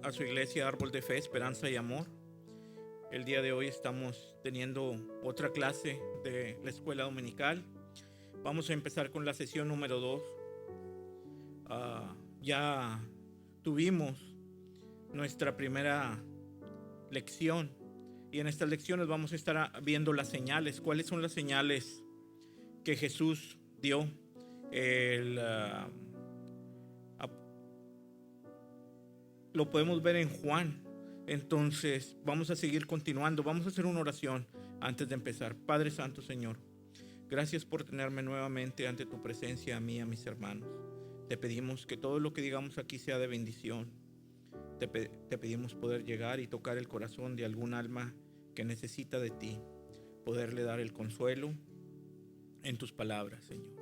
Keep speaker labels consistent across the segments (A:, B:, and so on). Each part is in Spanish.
A: a su iglesia Árbol de Fe, Esperanza y Amor. El día de hoy estamos teniendo otra clase de la escuela dominical. Vamos a empezar con la sesión número 2. Ya tuvimos nuestra primera lección y en estas lecciones vamos a estar viendo las señales. ¿Cuáles son las señales que Jesús dio? Lo podemos ver en Juan. Entonces vamos a seguir continuando. Vamos a hacer una oración antes de empezar. Padre Santo, Señor, gracias por tenerme nuevamente ante tu presencia, a mí y a mis hermanos. Te pedimos que todo lo que digamos aquí sea de bendición. Te pedimos poder llegar y tocar el corazón de algún alma que necesita de ti, poderle dar el consuelo en tus palabras, Señor.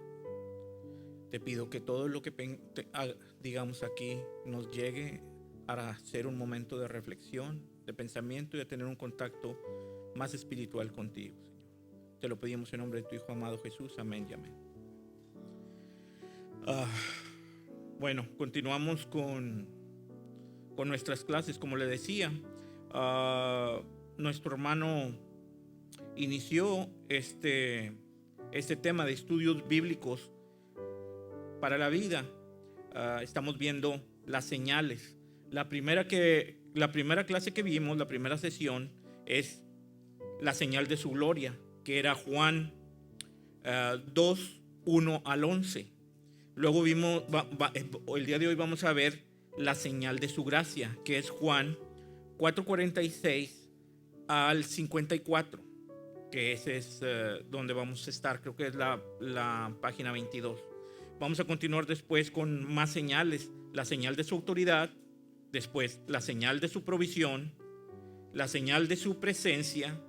A: Te pido que todo lo que digamos aquí nos llegue a ser un momento de reflexión, de pensamiento y de tener un contacto más espiritual contigo, Señor. Te lo pedimos en nombre de tu Hijo amado Jesús. Amén y amén. Bueno, continuamos con nuestras clases. Como le decía, nuestro hermano inició este tema de estudios bíblicos para la vida. Estamos viendo las señales. La primera clase que vimos, la primera sesión, es la señal de su gloria, que era Juan 2, 1 al 11. Luego vimos, el día de hoy vamos a ver la señal de su gracia, que es Juan 4:46 al 54, que ese es donde vamos a estar. Creo que es la página 22. Vamos a continuar después con más señales. La señal de su autoridad, después la señal de su provisión, la señal de su presencia,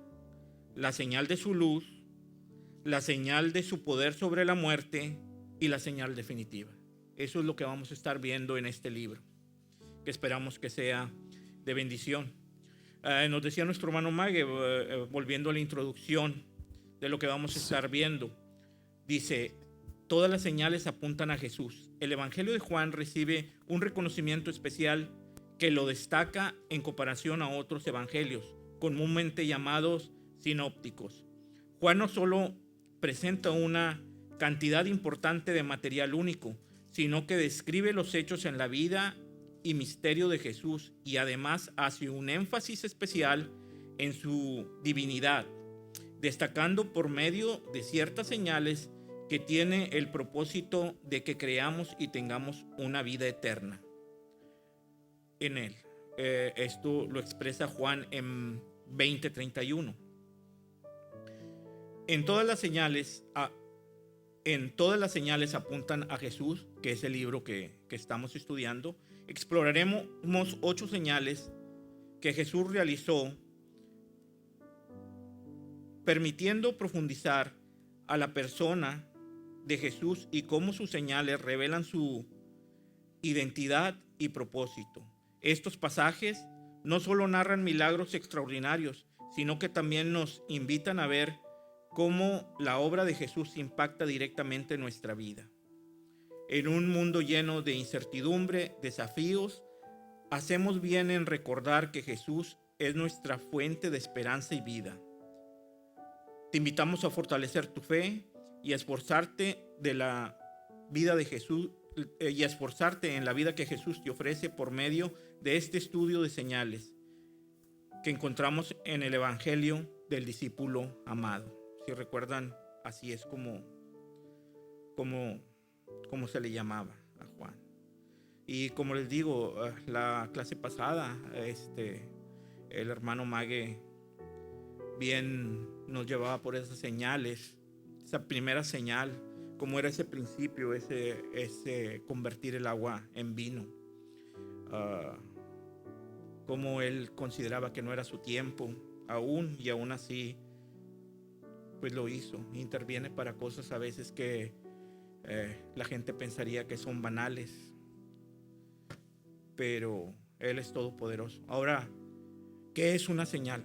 A: la señal de su luz, la señal de su poder sobre la muerte y la señal definitiva. Eso es lo que vamos a estar viendo en este libro, que esperamos que sea de bendición. Nos decía nuestro hermano Mague, volviendo a la introducción de lo que vamos a estar viendo, dice: todas las señales apuntan a Jesús. El Evangelio de Juan recibe un reconocimiento especial que lo destaca en comparación a otros evangelios, comúnmente llamados sinópticos. Juan no solo presenta una cantidad importante de material único, sino que describe los hechos en la vida y misterio de Jesús, y además hace un énfasis especial en su divinidad, destacando por medio de ciertas señales que tiene el propósito de que creamos y tengamos una vida eterna en él. Esto lo expresa Juan en 20:31. En todas las señales apuntan a Jesús, que es el libro que estamos estudiando. Exploraremos 8 señales que Jesús realizó, permitiendo profundizar a la persona de Jesús y cómo sus señales revelan su identidad y propósito. Estos pasajes no solo narran milagros extraordinarios, sino que también nos invitan a ver cómo la obra de Jesús impacta directamente en nuestra vida. En un mundo lleno de incertidumbre, desafíos, hacemos bien en recordar que Jesús es nuestra fuente de esperanza y vida. Te invitamos a fortalecer tu fe y a esforzarte de la vida de Jesús y a esforzarte en la vida que Jesús te ofrece por medio de este estudio de señales que encontramos en el Evangelio del discípulo amado. Si recuerdan, así es como se le llamaba a Juan. Y como les digo, la clase pasada, el hermano Mague bien nos llevaba por esas señales, esa primera señal, cómo era ese principio, ese convertir el agua en vino, cómo él consideraba que no era su tiempo aún, y aún así pues lo hizo. Interviene para cosas a veces que la gente pensaría que son banales, pero él es todopoderoso. Ahora, ¿qué es una señal?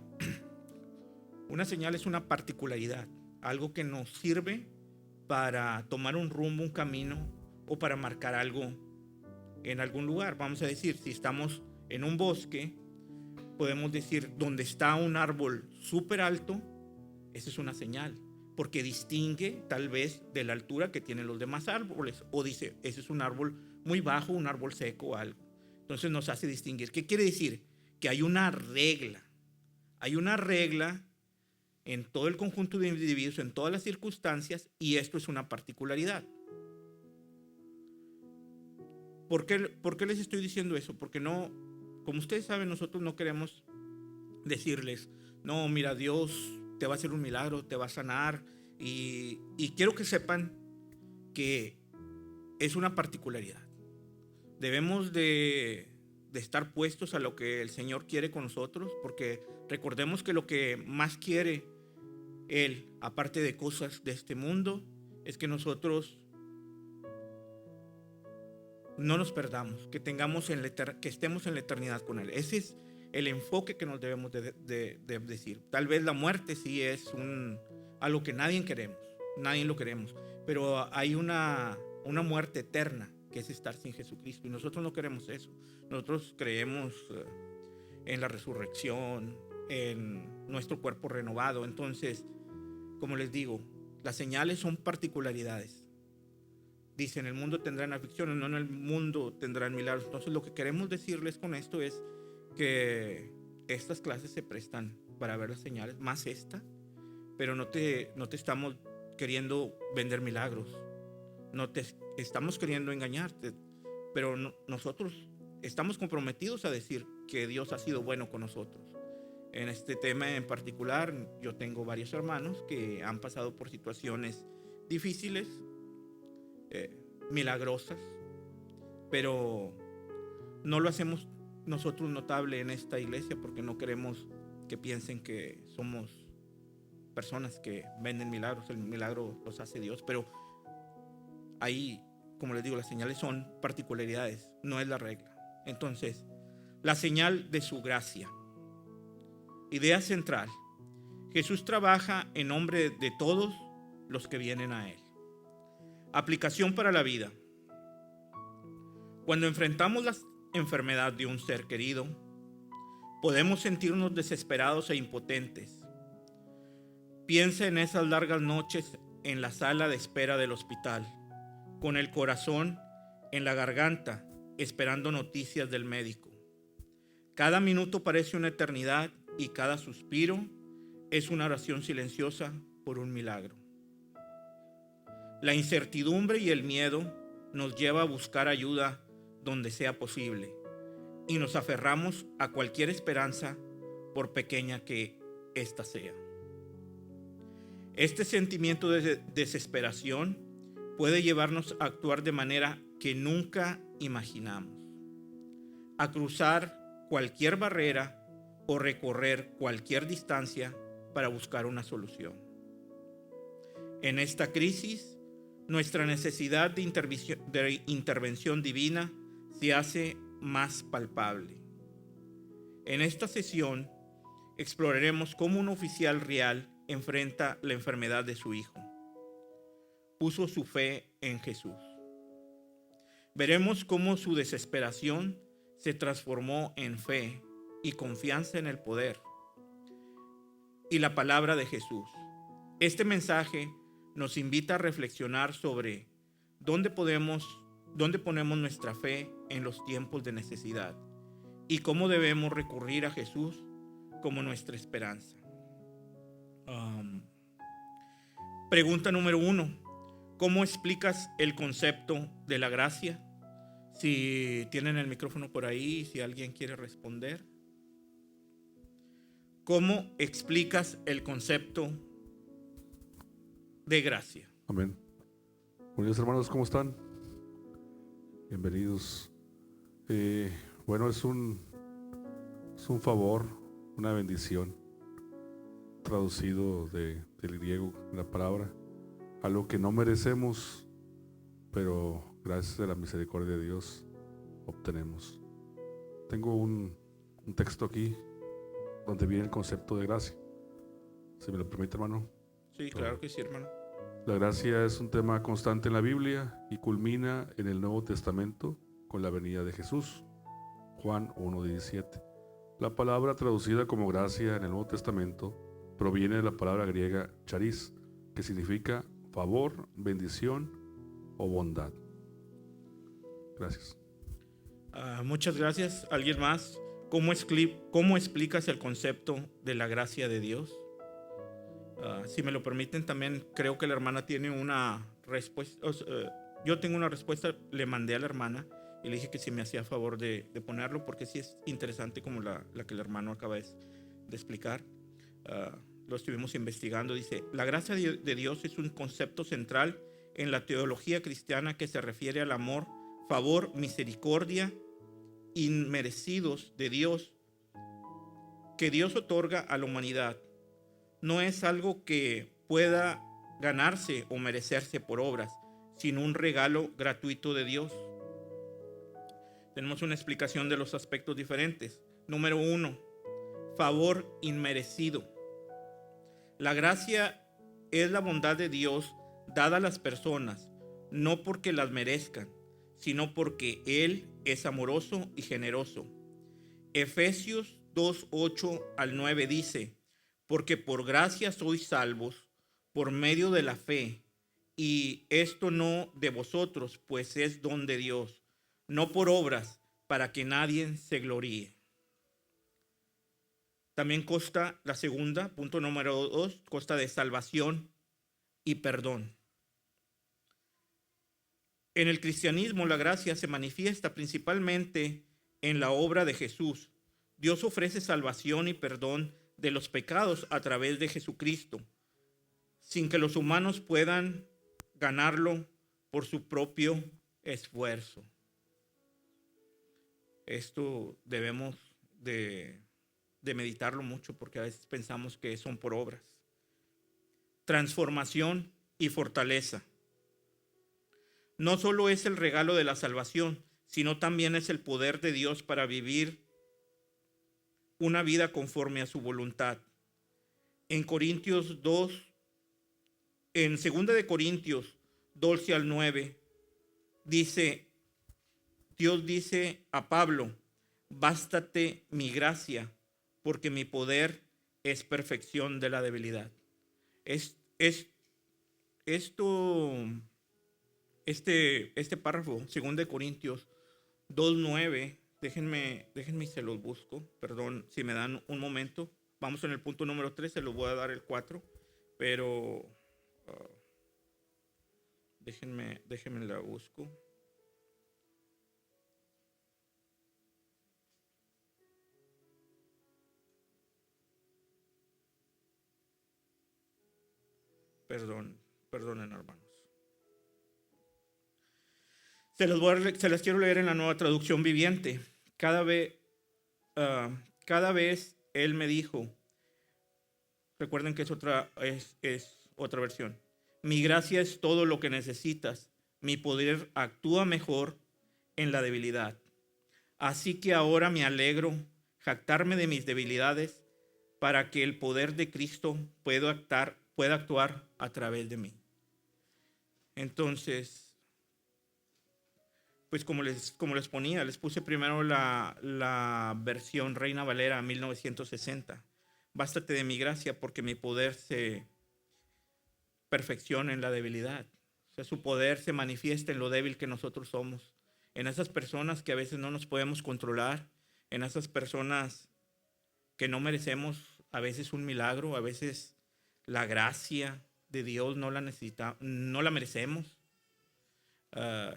A: Una señal es una particularidad, algo que nos sirve para tomar un rumbo, un camino, o para marcar algo en algún lugar. Vamos a decir, si estamos en un bosque, podemos decir, donde está un árbol súper alto, esa es una señal, porque distingue tal vez de la altura que tienen los demás árboles, o dice, ese es un árbol muy bajo, un árbol seco o algo. Entonces nos hace distinguir. ¿Qué quiere decir? Que hay una regla en todo el conjunto de individuos, en todas las circunstancias, y esto es una particularidad. ¿Por qué les estoy diciendo eso? Porque no, como ustedes saben, nosotros no queremos decirles, no, mira, Dios te va a hacer un milagro, te va a sanar, y quiero que sepan que es una particularidad. Debemos de estar puestos a lo que el Señor quiere con nosotros, porque recordemos que lo que más quiere Él, aparte de cosas de este mundo, es que nosotros no nos perdamos, que estemos en la eternidad con Él. Ese es el enfoque que nos debemos de decir. Tal vez la muerte sí es algo que nadie lo queremos, pero hay una muerte eterna, que es estar sin Jesucristo, y nosotros no queremos eso. Nosotros creemos en la resurrección, en nuestro cuerpo renovado. Entonces, como les digo, las señales son particularidades. Dicen, el mundo tendrán aflicciones, no en el mundo tendrán milagros. Entonces, lo que queremos decirles con esto es que estas clases se prestan para ver las señales, más esta, pero no te estamos queriendo vender milagros, no te estamos queriendo engañarte, pero nosotros estamos comprometidos a decir que Dios ha sido bueno con nosotros. En este tema en particular, yo tengo varios hermanos que han pasado por situaciones difíciles, milagrosas, pero no lo hacemos nosotros notable en esta iglesia porque no queremos que piensen que somos personas que venden milagros. El milagro los hace Dios, pero ahí, como les digo, las señales son particularidades, no es la regla. Entonces, la señal de su gracia. Idea central: Jesús trabaja en nombre de todos los que vienen a Él. Aplicación para la vida. Cuando enfrentamos la enfermedad de un ser querido, podemos sentirnos desesperados e impotentes. Piensa en esas largas noches en la sala de espera del hospital, con el corazón en la garganta, esperando noticias del médico. Cada minuto parece una eternidad y cada suspiro es una oración silenciosa por un milagro. La incertidumbre y el miedo nos lleva a buscar ayuda donde sea posible y nos aferramos a cualquier esperanza, por pequeña que ésta sea. Este sentimiento de desesperación puede llevarnos a actuar de manera que nunca imaginamos, a cruzar cualquier barrera o recorrer cualquier distancia para buscar una solución. En esta crisis, nuestra necesidad de intervención divina se hace más palpable. En esta sesión exploraremos cómo un oficial real enfrenta la enfermedad de su hijo. Puso su fe en Jesús. Veremos cómo su desesperación se transformó en fe y confianza en el poder y la palabra de Jesús. Este mensaje nos invita a reflexionar sobre dónde ponemos nuestra fe en los tiempos de necesidad y cómo debemos recurrir a Jesús como nuestra esperanza. Pregunta número 1. ¿Cómo explicas el concepto de la gracia? Si tienen el micrófono por ahí, si alguien quiere responder. ¿Cómo explicas el concepto de gracia?
B: Amén. Buenos días, hermanos, ¿cómo están? Bienvenidos. Bueno, es un favor, una bendición, traducido del griego la palabra, algo que no merecemos, pero gracias a la misericordia de Dios obtenemos. Tengo un texto aquí donde viene el concepto de gracia. ¿Se me lo permite, hermano?
A: Sí, claro que sí, hermano.
B: La gracia es un tema constante en la Biblia y culmina en el Nuevo Testamento con la venida de Jesús. Juan 1:17. La palabra traducida como gracia en el Nuevo Testamento proviene de la palabra griega charis, que significa favor, bendición o bondad. Gracias.
A: Muchas gracias. ¿Alguien más? ¿Cómo explicas el concepto de la gracia de Dios? Si me lo permiten, también creo que la hermana tiene una respuesta. Yo tengo una respuesta, le mandé a la hermana y le dije que si me hacía favor de ponerlo, porque sí es interesante como la que el hermano acaba de explicar. Lo estuvimos investigando. Dice, la gracia de Dios es un concepto central en la teología cristiana que se refiere al amor, favor, misericordia inmerecidos de Dios que Dios otorga a la humanidad. No es algo que pueda ganarse o merecerse por obras, sino un regalo gratuito de Dios. Tenemos una explicación de los aspectos diferentes. Número 1, favor inmerecido. La gracia es la bondad de Dios dada a las personas, no porque las merezcan, sino porque Él es amoroso y generoso. Efesios 2:8-9 dice, porque por gracia sois salvos, por medio de la fe, y esto no de vosotros, pues es don de Dios, no por obras, para que nadie se gloríe. También consta la segunda, punto número 2, consta de salvación y perdón. En el cristianismo la gracia se manifiesta principalmente en la obra de Jesús. Dios ofrece salvación y perdón de los pecados a través de Jesucristo, sin que los humanos puedan ganarlo por su propio esfuerzo. Esto debemos de meditarlo mucho, porque a veces pensamos que son por obras. Transformación y fortaleza. No solo es el regalo de la salvación, sino también es el poder de Dios para vivir una vida conforme a su voluntad. En Corintios 2, en 2 de Corintios 12-9, dice, Dios dice a Pablo, bástate mi gracia, porque mi poder es perfección de la debilidad. Este párrafo, 2 de Corintios 2:9, déjenme y se los busco, perdón, si me dan un momento. Vamos en el punto número 3, se los voy a dar el 4, pero déjenme la busco. Perdonen, hermanos. Se las quiero leer en la Nueva Traducción Viviente. Cada vez Él me dijo, recuerden que es otra versión, mi gracia es todo lo que necesitas, mi poder actúa mejor en la debilidad. Así que ahora me alegro jactarme de mis debilidades para que el poder de Cristo pueda actuar a través de mí. Entonces, pues como les ponía, les puse primero la versión Reina Valera 1960. Bástate de mi gracia porque mi poder se perfecciona en la debilidad. O sea, su poder se manifiesta en lo débil que nosotros somos. En esas personas que a veces no nos podemos controlar, en esas personas que no merecemos a veces un milagro, a veces la gracia de Dios no la merecemos.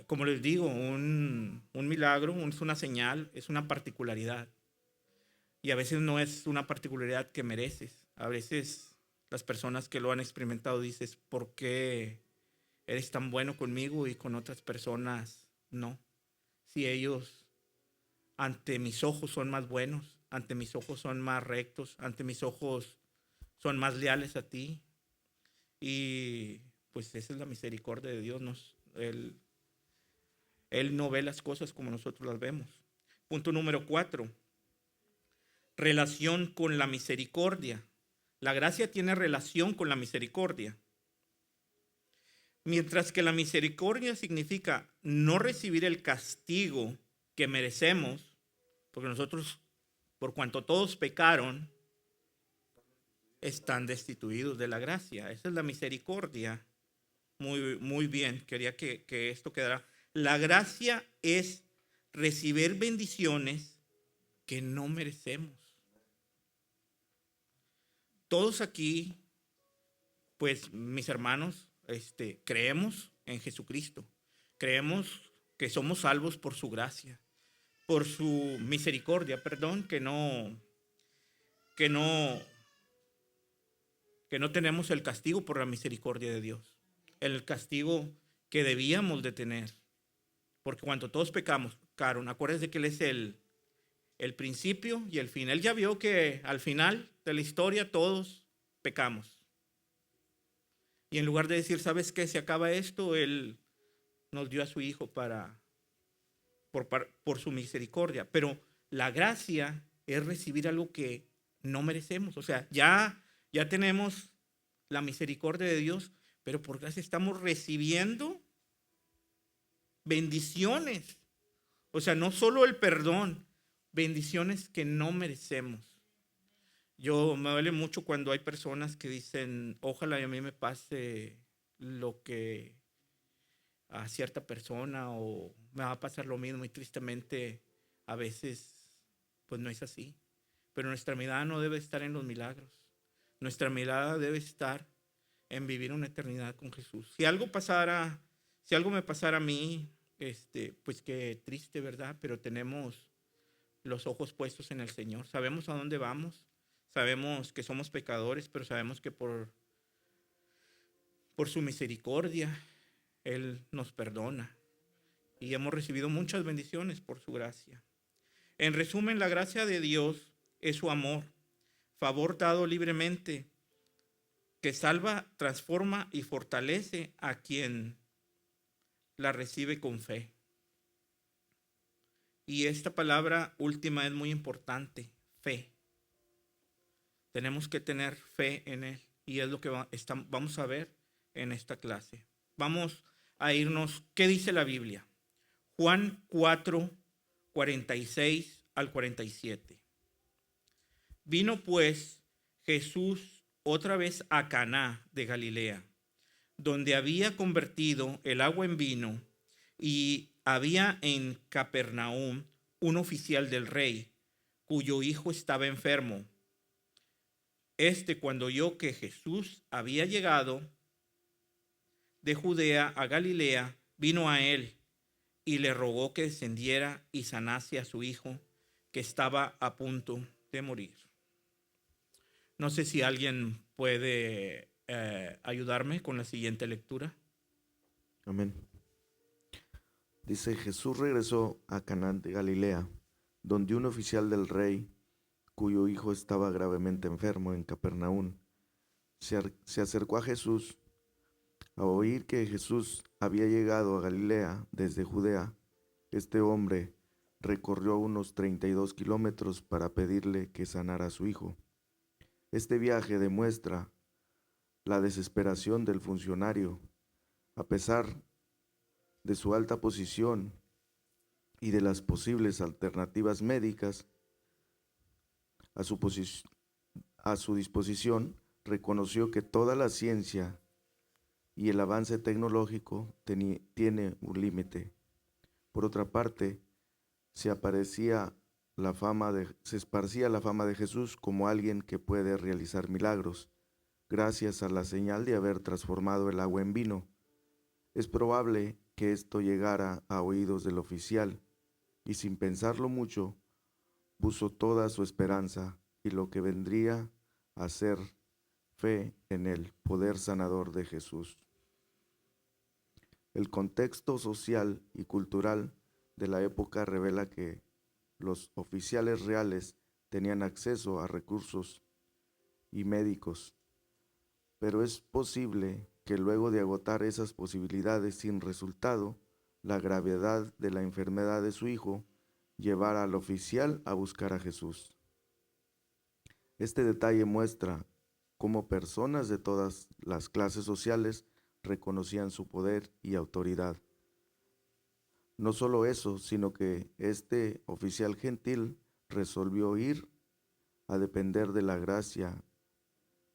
A: Como les digo, un milagro es una señal, es una particularidad. Y a veces no es una particularidad que mereces. A veces las personas que lo han experimentado dices, ¿por qué eres tan bueno conmigo y con otras personas no? Si ellos ante mis ojos son más buenos, ante mis ojos son más rectos, ante mis ojos son más leales a ti. Y pues esa es la misericordia de Dios. Él no ve las cosas como nosotros las vemos. Punto número 4. Relación con la misericordia. La gracia tiene relación con la misericordia. Mientras que la misericordia significa no recibir el castigo que merecemos, Porque nosotros, por cuanto todos pecaron, están destituidos de la gracia. Esa es la misericordia. Muy, muy bien, quería que esto quedara. La gracia es recibir bendiciones que no merecemos. Todos aquí, pues mis hermanos, creemos en Jesucristo. Creemos que somos salvos por su gracia, por su misericordia, perdón, que no tenemos el castigo por la misericordia de Dios. El castigo que debíamos de tener. Porque cuando todos pecamos, acuérdense que Él es el principio y el fin. Él ya vio que al final de la historia todos pecamos. Y en lugar de decir, ¿sabes qué? Se acaba esto, Él nos dio a su Hijo por su misericordia. Pero la gracia es recibir algo que no merecemos. O sea, ya tenemos la misericordia de Dios, pero por gracia estamos recibiendo bendiciones. O sea, no solo el perdón, bendiciones que no merecemos. Me duele mucho cuando hay personas que dicen, ojalá a mí me pase lo que a cierta persona o me va a pasar lo mismo, y tristemente a veces pues no es así. Pero nuestra mirada no debe estar en los milagros. Nuestra mirada debe estar en vivir una eternidad con Jesús. Si algo me pasara a mí, pues qué triste, ¿verdad? Pero tenemos los ojos puestos en el Señor. Sabemos a dónde vamos. Sabemos que somos pecadores, pero sabemos que por su misericordia Él nos perdona. Y hemos recibido muchas bendiciones por su gracia. En resumen, la gracia de Dios es su amor, favor dado libremente, que salva, transforma y fortalece a quien la recibe con fe. Y esta palabra última es muy importante, fe. Tenemos que tener fe en Él, y es lo que vamos a ver en esta clase. Vamos a irnos, ¿qué dice la Biblia? Juan 4, 46 al 47. Vino pues Jesús otra vez a Caná de Galilea, donde había convertido el agua en vino, y había en Capernaum un oficial del rey, cuyo hijo estaba enfermo. Cuando oyó que Jesús había llegado de Judea a Galilea, vino a él y le rogó que descendiera y sanase a su hijo, que estaba a punto de morir. No sé si alguien puede ayudarme con la siguiente lectura.
C: Amén. Dice, Jesús regresó a Caná de Galilea, donde un oficial del rey, cuyo hijo estaba gravemente enfermo en Capernaum, se acercó a Jesús. A oír que Jesús había llegado a Galilea desde Judea, este hombre recorrió unos 32 kilómetros para pedirle que sanara a su hijo. Este viaje demuestra la desesperación del funcionario. A pesar de su alta posición y de las posibles alternativas médicas a su disposición, reconoció que toda la ciencia y el avance tecnológico tiene un límite. Por otra parte, se esparcía la fama de Jesús como alguien que puede realizar milagros, gracias a la señal de haber transformado el agua en vino. Es probable que esto llegara a oídos del oficial, y sin pensarlo mucho, puso toda su esperanza y lo que vendría a ser fe en el poder sanador de Jesús. El contexto social y cultural de la época revela que los oficiales reales tenían acceso a recursos y médicos, pero es posible que luego de agotar esas posibilidades sin resultado, la gravedad de la enfermedad de su hijo llevara al oficial a buscar a Jesús. Este detalle muestra cómo personas de todas las clases sociales reconocían su poder y autoridad. No solo eso, sino que este oficial gentil resolvió ir a depender de la gracia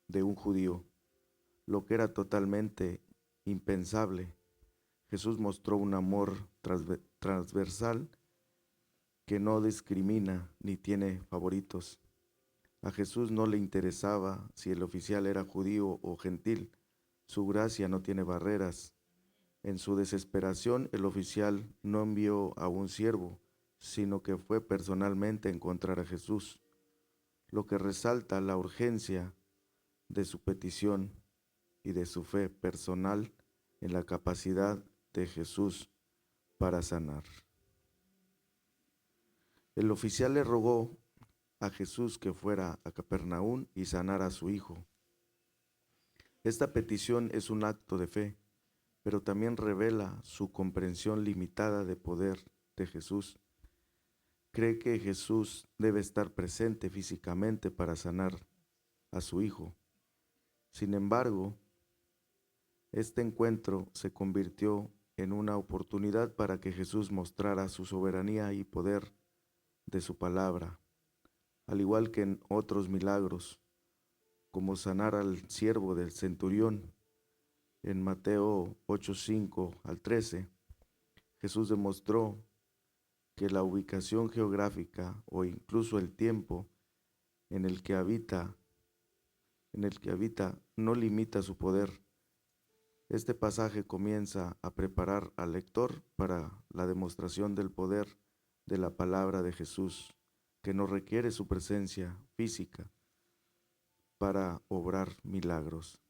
C: de un judío, lo que era totalmente impensable. Jesús mostró un amor transversal que no discrimina ni tiene favoritos. A Jesús no le interesaba si el oficial era judío o gentil. Su gracia no tiene barreras. En su desesperación, el oficial no envió a un siervo, sino que fue personalmente a encontrar a Jesús, lo que resalta la urgencia de su petición y de su fe personal en la capacidad de Jesús para sanar. El oficial le rogó a Jesús que fuera a Capernaum y sanara a su hijo. Esta petición es un acto de fe, pero también revela su comprensión limitada de poder de Jesús. Cree que Jesús debe estar presente físicamente para sanar a su hijo. Sin embargo, este encuentro se convirtió en una oportunidad para que Jesús mostrara su soberanía y poder de su palabra, al igual que en otros milagros, como sanar al siervo del centurión. En Mateo 8:5 al 13, Jesús demostró que la ubicación geográfica o incluso el tiempo en el que habita no limita su poder. Este pasaje comienza a preparar al lector para la demostración del poder de la palabra de Jesús, que no requiere su presencia física para obrar milagros,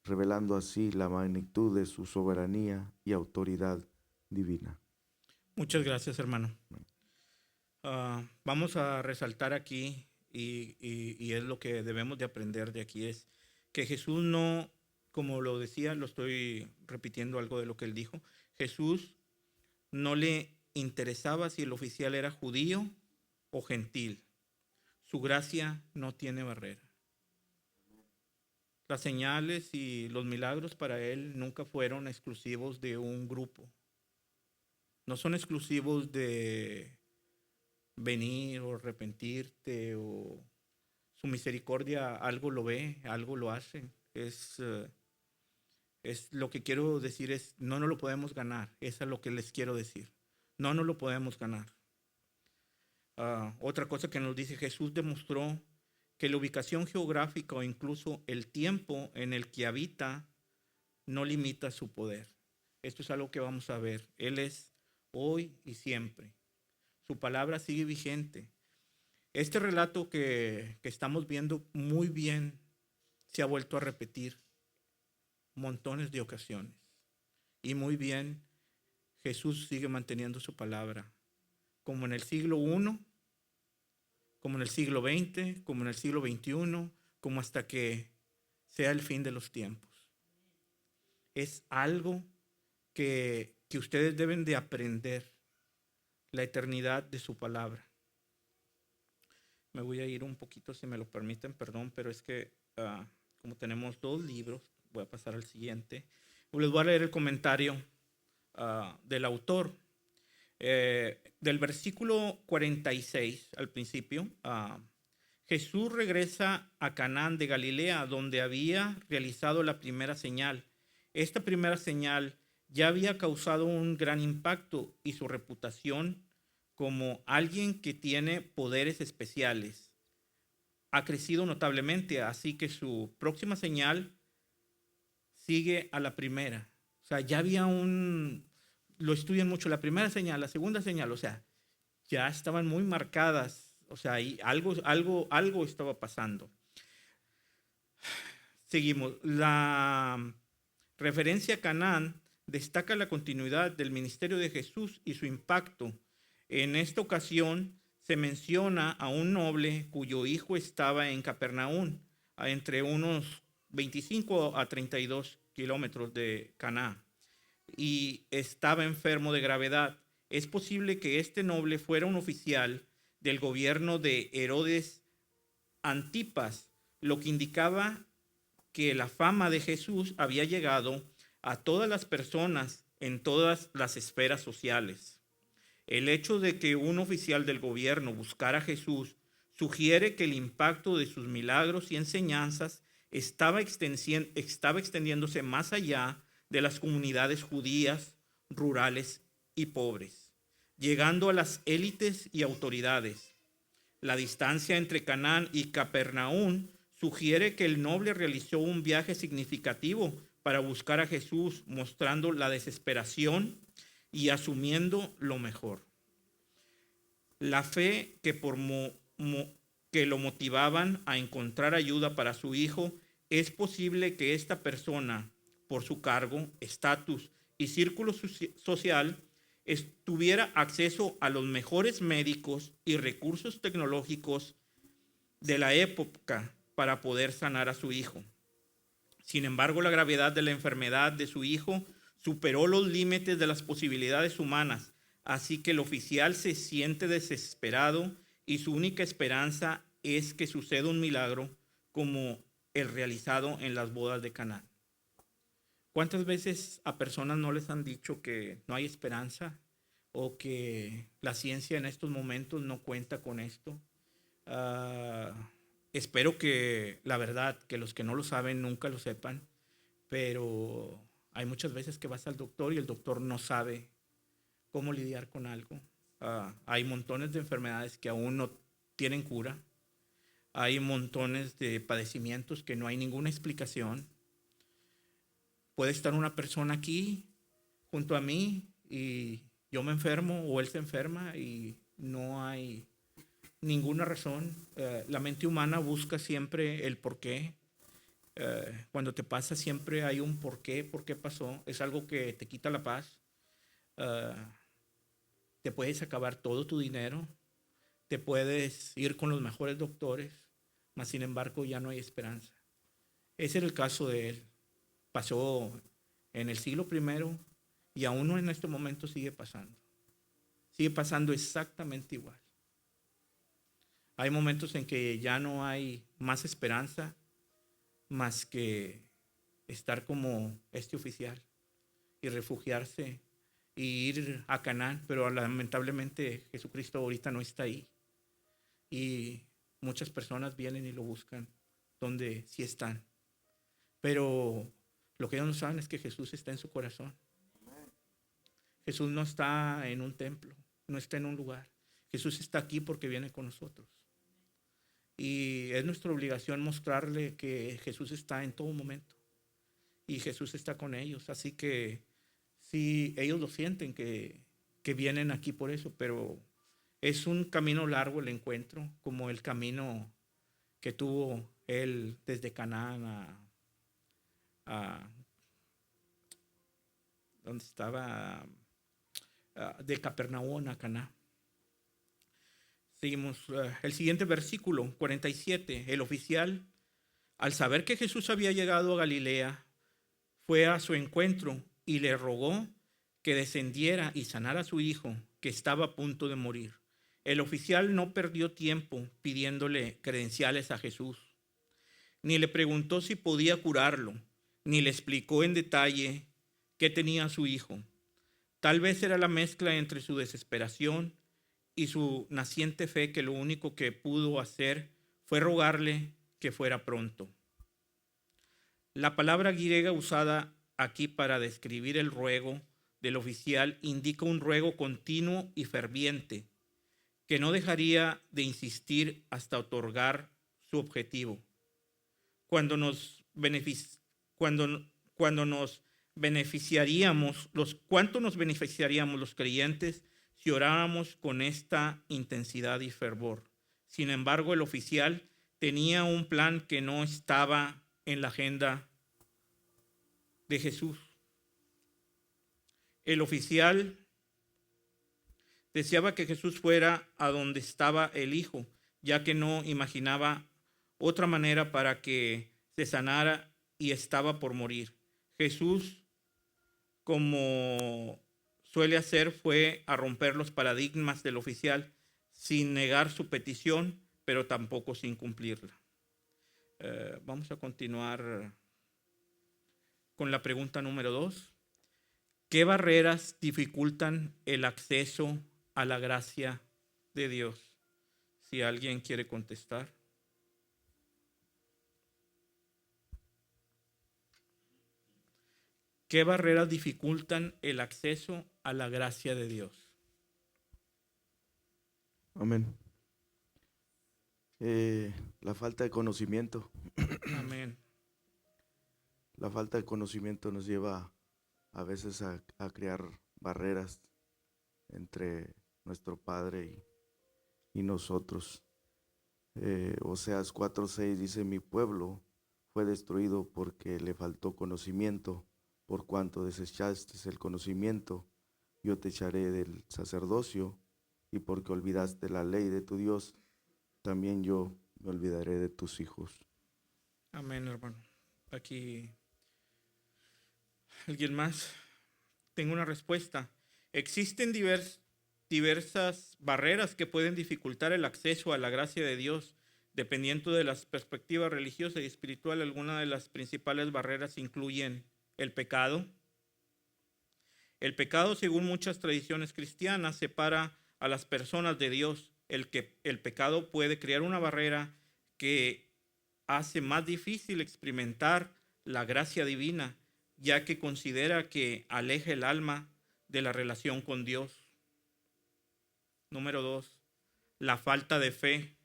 C: revelando así la magnitud de su soberanía y autoridad divina.
A: Muchas gracias, hermano. Vamos a resaltar aquí, y es lo que debemos de aprender de aquí, es que Jesús no, como lo decía, lo estoy repitiendo algo de lo que él dijo, Jesús no le interesaba si el oficial era judío o gentil. Su gracia no tiene barrera. Las señales y los milagros para él nunca fueron exclusivos de un grupo. No son exclusivos de venir o arrepentirte, o su misericordia algo lo ve, algo lo hace. Es lo que quiero decir, es no nos lo podemos ganar. Eso es lo que les quiero decir. No nos lo podemos ganar. Otra cosa que nos dice, Jesús demostró que la ubicación geográfica o incluso el tiempo en el que habita no limita su poder. Esto es algo que vamos a ver. Él es hoy y siempre. Su palabra sigue vigente. Este relato que estamos viendo muy bien se ha vuelto a repetir montones de ocasiones. Y muy bien, Jesús sigue manteniendo su palabra. Como en el siglo I, como en el siglo XX, como en el siglo XXI, como hasta que sea el fin de los tiempos. Es algo que ustedes deben de aprender, la eternidad de su palabra. Me voy a ir un poquito, si me lo permiten, perdón, pero es que como tenemos 2 libros, voy a pasar al siguiente. Les voy a leer el comentario del autor. Del versículo 46 al principio, Jesús regresa a Canaán de Galilea, donde había realizado la primera señal. Esta primera señal ya había causado un gran impacto y su reputación como alguien que tiene poderes especiales ha crecido notablemente, así que su próxima señal sigue a la primera. O sea, ya había lo estudian mucho, la primera señal, la segunda señal, o sea, ya estaban muy marcadas, o sea, y algo estaba pasando. Seguimos. La referencia a Canaán destaca la continuidad del ministerio de Jesús y su impacto. En esta ocasión se menciona a un noble cuyo hijo estaba en Capernaum, entre unos 25 a 32 kilómetros de Canaán, y estaba enfermo de gravedad. Es posible que este noble fuera un oficial del gobierno de Herodes Antipas, lo que indicaba que la fama de Jesús había llegado a todas las personas en todas las esferas sociales. El hecho de que un oficial del gobierno buscara a Jesús sugiere que el impacto de sus milagros y enseñanzas estaba extendiéndose más allá de las comunidades judías, rurales y pobres, llegando a las élites y autoridades. La distancia entre Canaán y Capernaum sugiere que el noble realizó un viaje significativo para buscar a Jesús, mostrando la desesperación y asumiendo lo mejor. La fe que lo motivaban a encontrar ayuda para su hijo, es posible que esta persona, por su cargo, estatus y círculo social, tuviera acceso a los mejores médicos y recursos tecnológicos de la época para poder sanar a su hijo. Sin embargo, la gravedad de la enfermedad de su hijo superó los límites de las posibilidades humanas, así que el oficial se siente desesperado y su única esperanza es que suceda un milagro como el realizado en las bodas de Caná. ¿Cuántas veces a personas no les han dicho que no hay esperanza o que la ciencia en estos momentos no cuenta con esto? Espero que la verdad, que los que no lo saben nunca lo sepan, pero hay muchas veces que vas al doctor y el doctor no sabe cómo lidiar con algo. Hay montones de enfermedades que aún no tienen cura. Hay montones de padecimientos que no hay ninguna explicación. Puede estar una persona aquí junto a mí y yo me enfermo o él se enferma y no hay ninguna razón. La mente humana busca siempre el porqué. Cuando te pasa siempre hay un porqué, por qué pasó. Es algo que te quita la paz. Te puedes acabar todo tu dinero. Te puedes ir con los mejores doctores, mas sin embargo ya no hay esperanza. Ese era el caso de él. Pasó en el siglo I y aún en este momento sigue pasando. Sigue pasando exactamente igual. Hay momentos en que ya no hay más esperanza más que estar como este oficial y refugiarse e ir a Canaán, pero lamentablemente Jesucristo ahorita no está ahí. Y muchas personas vienen y lo buscan donde sí están. Pero lo que ellos no saben es que Jesús está en su corazón. Jesús no está en un templo, no está en un lugar. Jesús está aquí porque viene con nosotros. Y es nuestra obligación mostrarle que Jesús está en todo momento. Y Jesús está con ellos. Así que sí, ellos lo sienten que vienen aquí por eso, pero es un camino largo el encuentro, como el camino que tuvo él desde Canaán a donde estaba, de Capernaum a Caná. Seguimos. El siguiente versículo, 47. El oficial, al saber que Jesús había llegado a Galilea, fue a su encuentro y le rogó que descendiera y sanara a su hijo, que estaba a punto de morir. El oficial no perdió tiempo pidiéndole credenciales a Jesús, ni le preguntó si podía curarlo, ni le explicó en detalle qué tenía su hijo. Tal vez era la mezcla entre su desesperación y su naciente fe, que lo único que pudo hacer fue rogarle que fuera pronto. La palabra griega usada aquí para describir el ruego del oficial indica un ruego continuo y ferviente, que no dejaría de insistir hasta otorgar su objetivo. ¿Cuánto nos beneficiaríamos los creyentes si oráramos con esta intensidad y fervor? Sin embargo, el oficial tenía un plan que no estaba en la agenda de Jesús. El oficial deseaba que Jesús fuera a donde estaba el hijo, ya que no imaginaba otra manera para que se sanara y estaba por morir. Jesús, como suele hacer, fue a romper los paradigmas del oficial sin negar su petición, pero tampoco sin cumplirla. Vamos a continuar con la pregunta número 2. ¿Qué barreras dificultan el acceso a la gracia de Dios? Si alguien quiere contestar. ¿Qué barreras dificultan el acceso a la gracia de Dios?
C: Amén. La falta de conocimiento.
A: Amén.
C: La falta de conocimiento nos lleva a veces a crear barreras entre nuestro Padre y nosotros. Oseas 4:6 dice: mi pueblo fue destruido porque le faltó conocimiento. Por cuanto desechaste el conocimiento, yo te echaré del sacerdocio, y porque olvidaste la ley de tu Dios, también yo me olvidaré de tus hijos.
A: Amén, hermano. Aquí, ¿alguien más? Tengo una respuesta. Existen diversas barreras que pueden dificultar el acceso a la gracia de Dios, dependiendo de las perspectivas religiosas y espiritual. Algunas de las principales barreras incluyen el pecado. El pecado, según muchas tradiciones cristianas, separa a las personas de Dios. El pecado puede crear una barrera que hace más difícil experimentar la gracia divina, ya que considera que aleja el alma de la relación con Dios. Número 2, la falta de fe.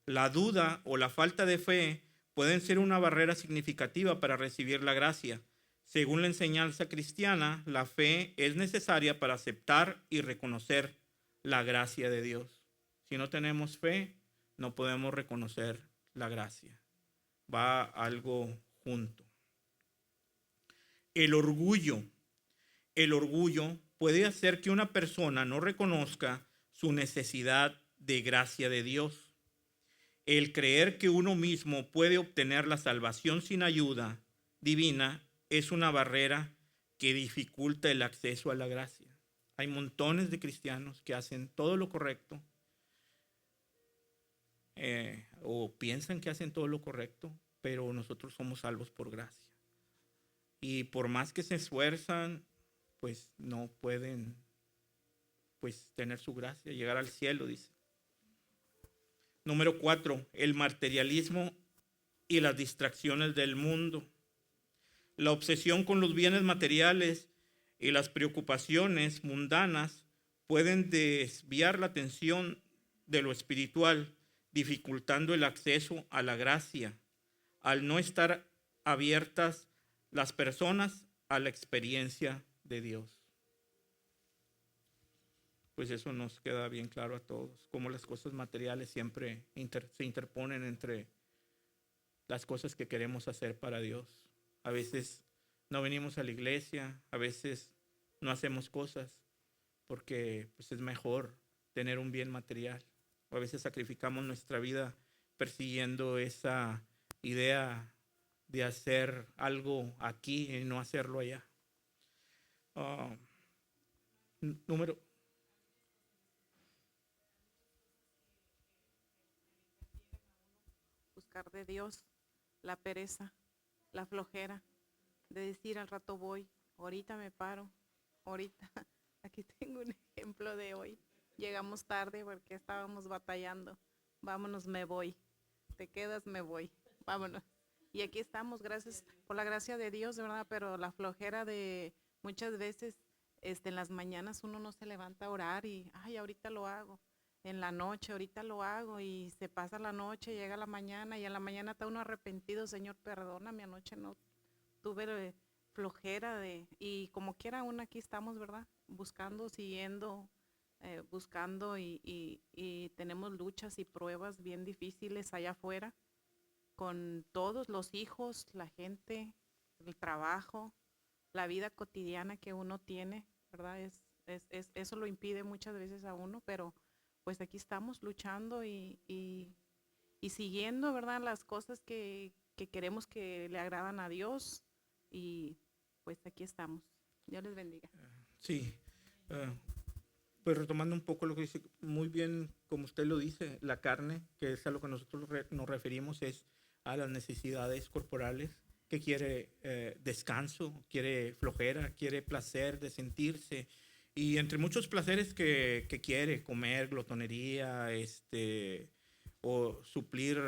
A: La duda o la falta de fe pueden ser una barrera significativa para recibir la gracia. Según la enseñanza cristiana, la fe es necesaria para aceptar y reconocer la gracia de Dios. Si no tenemos fe, no podemos reconocer la gracia. Va algo junto. El orgullo. El orgullo puede hacer que una persona no reconozca su necesidad de gracia de Dios. El creer que uno mismo puede obtener la salvación sin ayuda divina es una barrera que dificulta el acceso a la gracia. Hay montones de cristianos que hacen todo lo correcto o piensan que hacen todo lo correcto, pero nosotros somos salvos por gracia. Y por más que se esfuerzan, pues no pueden tener su gracia, llegar al cielo, dice. Número 4, el materialismo y las distracciones del mundo. La obsesión con los bienes materiales y las preocupaciones mundanas pueden desviar la atención de lo espiritual, dificultando el acceso a la gracia, al no estar abiertas las personas a la experiencia de Dios. Pues eso nos queda bien claro a todos, cómo las cosas materiales siempre se interponen entre las cosas que queremos hacer para Dios. A veces no venimos a la iglesia, a veces no hacemos cosas porque pues, es mejor tener un bien material. O a veces sacrificamos nuestra vida persiguiendo esa idea de hacer algo aquí y no hacerlo allá. Número
D: buscar de Dios, la pereza, la flojera, de decir al rato voy, ahorita me paro, ahorita. Aquí tengo un ejemplo de hoy. Llegamos tarde porque estábamos batallando. Vámonos, me voy. Te quedas, me voy. Vámonos. Y aquí estamos, gracias por la gracia de Dios, ¿verdad? Pero la flojera de muchas veces, en las mañanas uno no se levanta a orar y, ay, ahorita lo hago. En la noche, ahorita lo hago, y se pasa la noche, llega la mañana, y en la mañana está uno arrepentido. Señor, perdóname, anoche no tuve flojera y como quiera aún aquí estamos, ¿verdad? Buscando, siguiendo, buscando y tenemos luchas y pruebas bien difíciles allá afuera con todos los hijos, la gente, el trabajo, la vida cotidiana que uno tiene, ¿verdad? Eso lo impide muchas veces a uno, pero pues aquí estamos luchando y siguiendo, ¿verdad? Las cosas que queremos que le agradan a Dios, y pues aquí estamos. Dios les bendiga.
A: Sí, pues retomando un poco lo que dice, muy bien, como usted lo dice, la carne, que es a lo que nosotros nos referimos, es a las necesidades corporales, que quiere descanso, quiere flojera, quiere placer de sentirse, Y entre muchos placeres que quiere, comer, glotonería, o suplir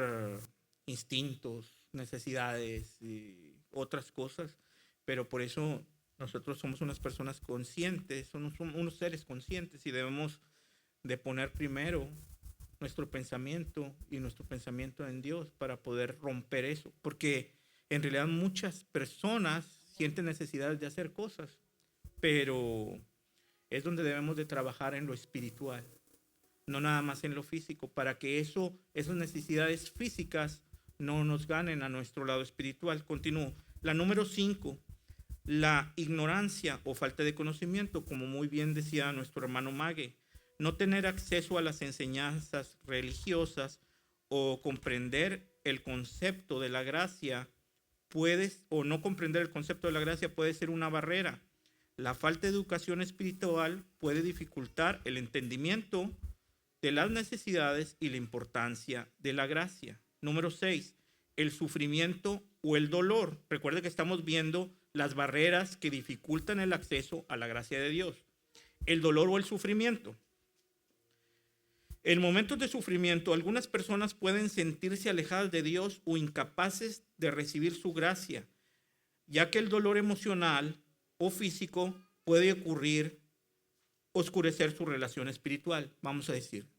A: instintos, necesidades y otras cosas, pero por eso nosotros somos unas personas conscientes, somos unos seres conscientes y debemos de poner primero nuestro pensamiento y nuestro pensamiento en Dios para poder romper eso, porque en realidad muchas personas sienten necesidad de hacer cosas, pero es donde debemos de trabajar en lo espiritual, no nada más en lo físico, para que esas necesidades físicas no nos ganen a nuestro lado espiritual. Continúo. La número 5, la ignorancia o falta de conocimiento, como muy bien decía nuestro hermano Mague. No tener acceso a las enseñanzas religiosas o comprender el concepto de la gracia no comprender el concepto de la gracia puede ser una barrera. La falta de educación espiritual puede dificultar el entendimiento de las necesidades y la importancia de la gracia. Número 6, el sufrimiento o el dolor. Recuerde que estamos viendo las barreras que dificultan el acceso a la gracia de Dios. El dolor o el sufrimiento. En momentos de sufrimiento, algunas personas pueden sentirse alejadas de Dios o incapaces de recibir su gracia, ya que el dolor emocional o físico puede oscurecer su relación espiritual. Vamos a decir,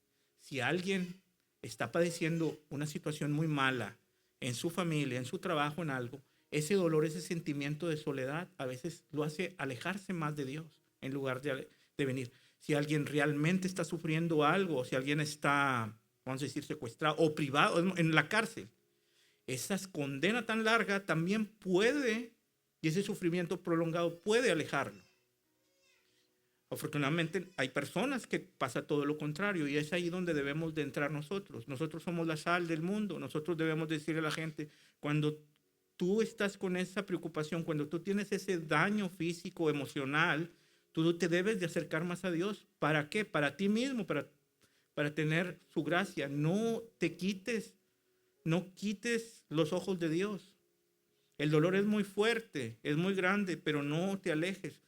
A: si alguien está padeciendo una situación muy mala en su familia, en su trabajo, en algo, ese dolor, ese sentimiento de soledad a veces lo hace alejarse más de Dios en lugar de venir. Si alguien realmente está sufriendo algo, si alguien está, vamos a decir, secuestrado o privado en la cárcel, esa condena tan larga también puede, y ese sufrimiento prolongado puede alejarlo. Afortunadamente hay personas que pasa todo lo contrario y es ahí donde debemos de entrar nosotros. Nosotros somos la sal del mundo. Nosotros debemos decirle a la gente, cuando tú estás con esa preocupación, cuando tú tienes ese daño físico, emocional, tú te debes de acercar más a Dios. ¿Para qué? Para ti mismo, para tener su gracia. No quites los ojos de Dios. El dolor es muy fuerte, es muy grande, pero no te alejes.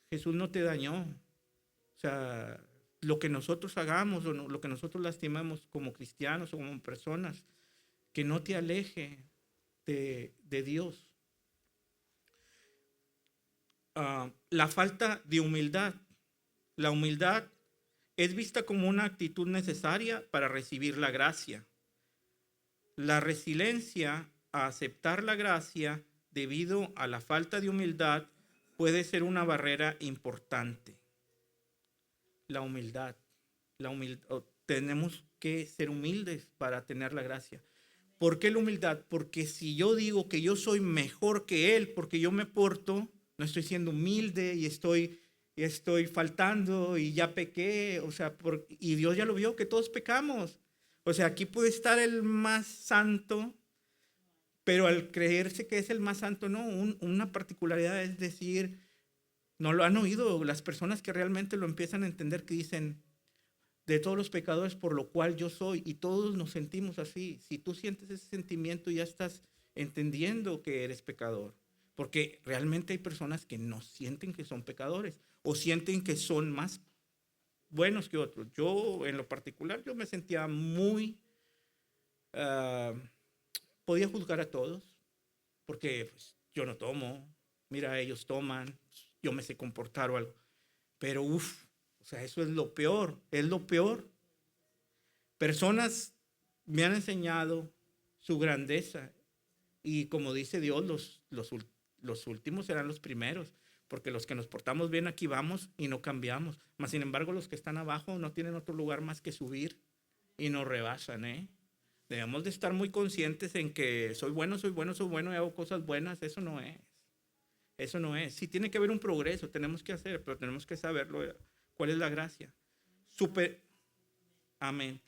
A: Jesús no te dañó. O sea, lo que nosotros hagamos o lo que nosotros lastimamos como cristianos o como personas, que no te aleje de Dios. La falta de humildad. La humildad es vista como una actitud necesaria para recibir la gracia. La resiliencia a aceptar la gracia debido a la falta de humildad puede ser una barrera importante. La humildad. Tenemos que ser humildes para tener la gracia. ¿Por qué la humildad? Porque si yo digo que yo soy mejor que Él porque yo me porto, no estoy siendo humilde y estoy faltando y ya pequé, o sea, y Dios ya lo vio que todos pecamos. O sea, aquí puede estar el más santo, pero al creerse que es el más santo, no, una particularidad es decir, no lo han oído las personas que realmente lo empiezan a entender, que dicen, de todos los pecadores por lo cual yo soy, y todos nos sentimos así. Si tú sientes ese sentimiento, ya estás entendiendo que eres pecador. Porque realmente hay personas que no sienten que son pecadores o sienten que son más buenos que otros. Yo, en lo particular, yo me sentía muy... podía juzgar a todos porque pues, yo no tomo. Mira, ellos toman, yo me sé comportar o algo. Pero o sea, eso es lo peor, es lo peor. Personas me han enseñado su grandeza y como dice Dios, los últimos serán los primeros, porque los que nos portamos bien aquí vamos y no cambiamos. Mas sin embargo, los que están abajo no tienen otro lugar más que subir y nos rebasan, Debemos de estar muy conscientes en que soy bueno y hago cosas buenas. Eso no es. Sí tiene que haber un progreso, tenemos que hacer, pero tenemos que saberlo. ¿Cuál es la gracia? Amén.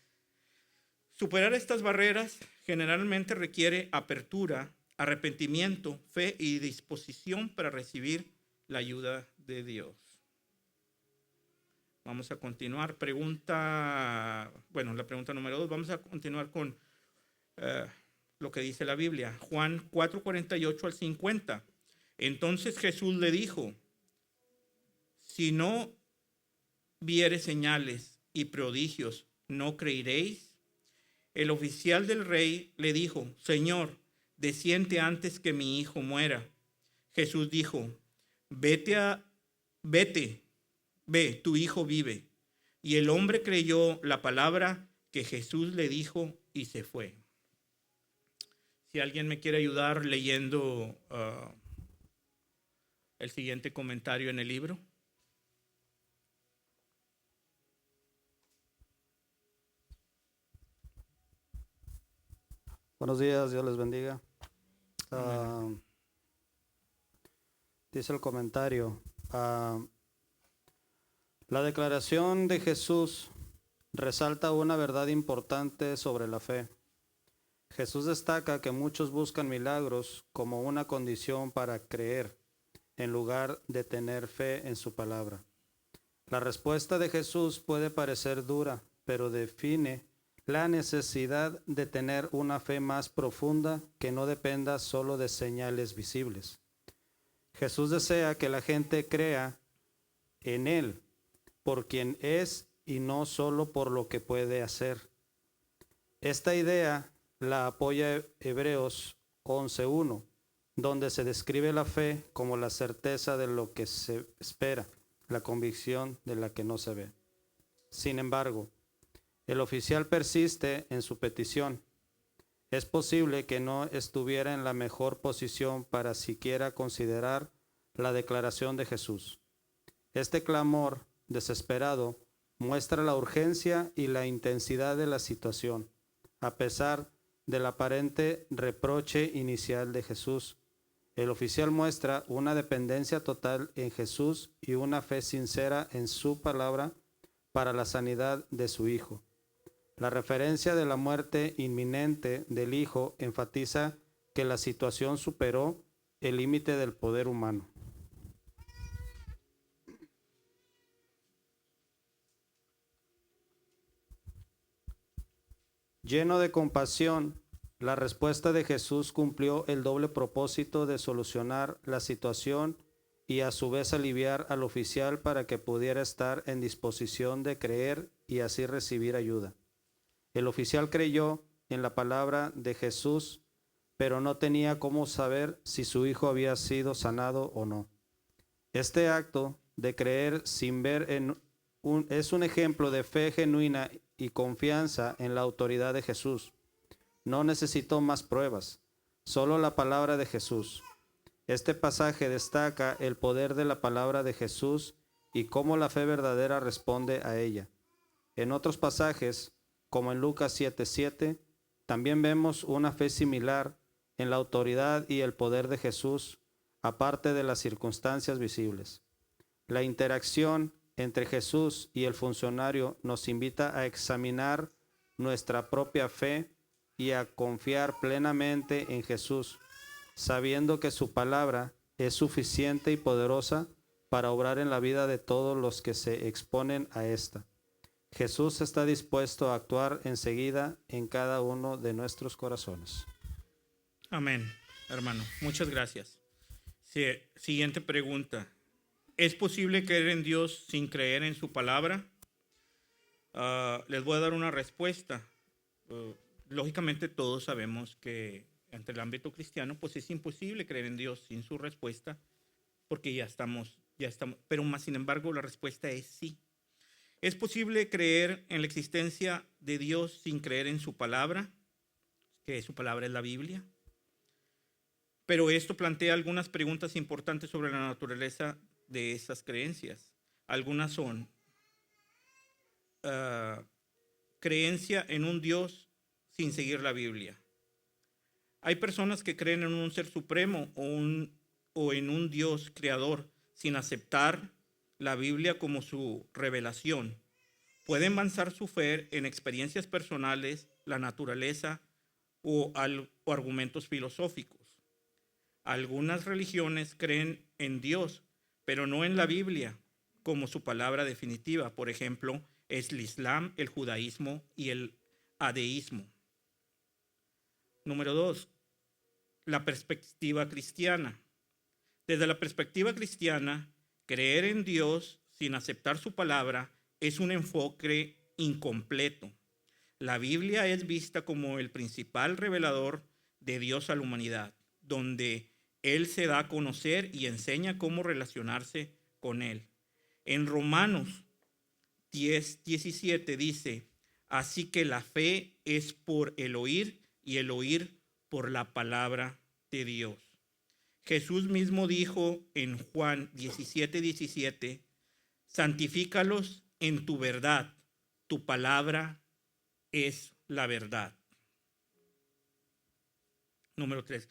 A: Superar estas barreras generalmente requiere apertura, arrepentimiento, fe y disposición para recibir la ayuda de Dios. Vamos a continuar. La pregunta número 2. Vamos a continuar con lo que dice la Biblia. Juan 4:48 al 50. Entonces Jesús le dijo, si no viere señales y prodigios, ¿no creeréis? El oficial del rey le dijo: Señor, desciende antes que mi hijo muera. Jesús dijo: Vete, ve, tu hijo vive. Y el hombre creyó la palabra que Jesús le dijo y se fue. Si alguien me quiere ayudar leyendo el siguiente comentario en el libro.
E: Buenos días, Dios les bendiga. Dice el comentario, la declaración de Jesús resalta una verdad importante sobre la fe. Jesús destaca que muchos buscan milagros como una condición para creer, en lugar de tener fe en su palabra. La respuesta de Jesús puede parecer dura, pero define la necesidad de tener una fe más profunda que no dependa solo de señales visibles. Jesús desea que la gente crea en Él por quien es y no solo por lo que puede hacer. Esta idea la apoya Hebreos 11:1, donde se describe la fe como la certeza de lo que se espera, la convicción de la que no se ve. Sin embargo, el oficial persiste en su petición. Es posible que no estuviera en la mejor posición para siquiera considerar la declaración de Jesús. Este clamor desesperado muestra la urgencia y la intensidad de la situación, a pesar del aparente reproche inicial de Jesús. El oficial muestra una dependencia total en Jesús y una fe sincera en su palabra para la sanidad de su hijo. La referencia de la muerte inminente del hijo enfatiza que la situación superó el límite del poder humano. Lleno de compasión, la respuesta de Jesús cumplió el doble propósito de solucionar la situación y a su vez aliviar al oficial para que pudiera estar en disposición de creer y así recibir ayuda. El oficial creyó en la palabra de Jesús, pero no tenía cómo saber si su hijo había sido sanado o no. Este acto de creer sin ver es un ejemplo de fe genuina y confianza en la autoridad de Jesús. No necesitó más pruebas, solo la palabra de Jesús. Este pasaje destaca el poder de la palabra de Jesús y cómo la fe verdadera responde a ella. En otros pasajes, como en Lucas 7:7, también vemos una fe similar en la autoridad y el poder de Jesús, aparte de las circunstancias visibles. La interacción entre Jesús y el funcionario nos invita a examinar nuestra propia fe y a confiar plenamente en Jesús, sabiendo que su palabra es suficiente y poderosa para obrar en la vida de todos los que se exponen a esta. Jesús está dispuesto a actuar enseguida en cada uno de nuestros corazones.
A: Amén, hermano. Muchas gracias. Siguiente pregunta. ¿Es posible creer en Dios sin creer en su palabra? Les voy a dar una respuesta. Lógicamente todos sabemos que entre el ámbito cristiano pues es imposible creer en Dios sin su respuesta, porque ya estamos, pero más sin embargo la respuesta es sí. ¿Es posible creer en la existencia de Dios sin creer en su palabra? Que su palabra es la Biblia. Pero esto plantea algunas preguntas importantes sobre la naturaleza de esas creencias. Algunas son creencia en un Dios sin seguir la Biblia. Hay personas que creen en un ser supremo o en un Dios creador sin aceptar la Biblia como su revelación. Pueden basar su fe en experiencias personales, la naturaleza o argumentos filosóficos. Algunas religiones creen en Dios, pero no en la Biblia como su palabra definitiva. Por ejemplo, es el Islam, el judaísmo y el ateísmo. Número 2, la perspectiva cristiana. Desde la perspectiva cristiana, creer en Dios sin aceptar su palabra es un enfoque incompleto. La Biblia es vista como el principal revelador de Dios a la humanidad, donde Él se da a conocer y enseña cómo relacionarse con Él. En Romanos 10:17 dice, así que la fe es por el oír y el oír por la palabra de Dios. Jesús mismo dijo en Juan 17:17, santifícalos en tu verdad, tu palabra es la verdad. Número 3.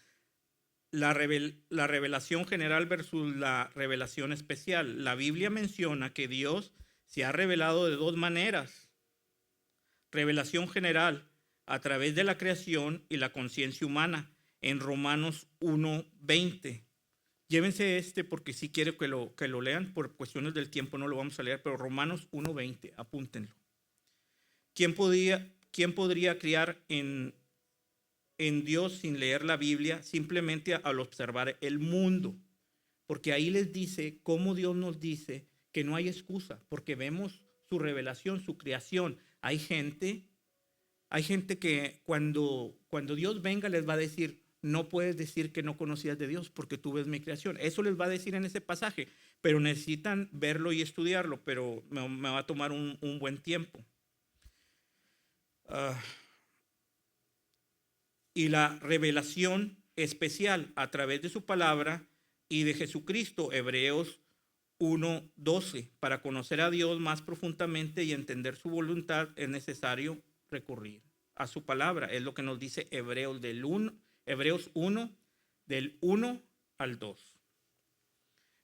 A: La revelación general versus la revelación especial. La Biblia menciona que Dios se ha revelado de dos maneras. Revelación general a través de la creación y la conciencia humana en Romanos 1:20. Llévense porque si quiero que lo lean, por cuestiones del tiempo no lo vamos a leer, pero Romanos 1:20, apúntenlo. ¿Quién podría criar en Dios sin leer la Biblia, simplemente al observar el mundo? Porque ahí les dice cómo Dios nos dice que no hay excusa, porque vemos su revelación, su creación. Hay gente que cuando Dios venga les va a decir, no puedes decir que no conocías de Dios porque tú ves mi creación. Eso les va a decir en ese pasaje, pero necesitan verlo y estudiarlo, pero me va a tomar un buen tiempo. Y la revelación especial a través de su palabra y de Jesucristo, Hebreos 1:12. Para conocer a Dios más profundamente y entender su voluntad es necesario recurrir a su palabra. Es lo que nos dice Hebreos 1, del 1 al 2.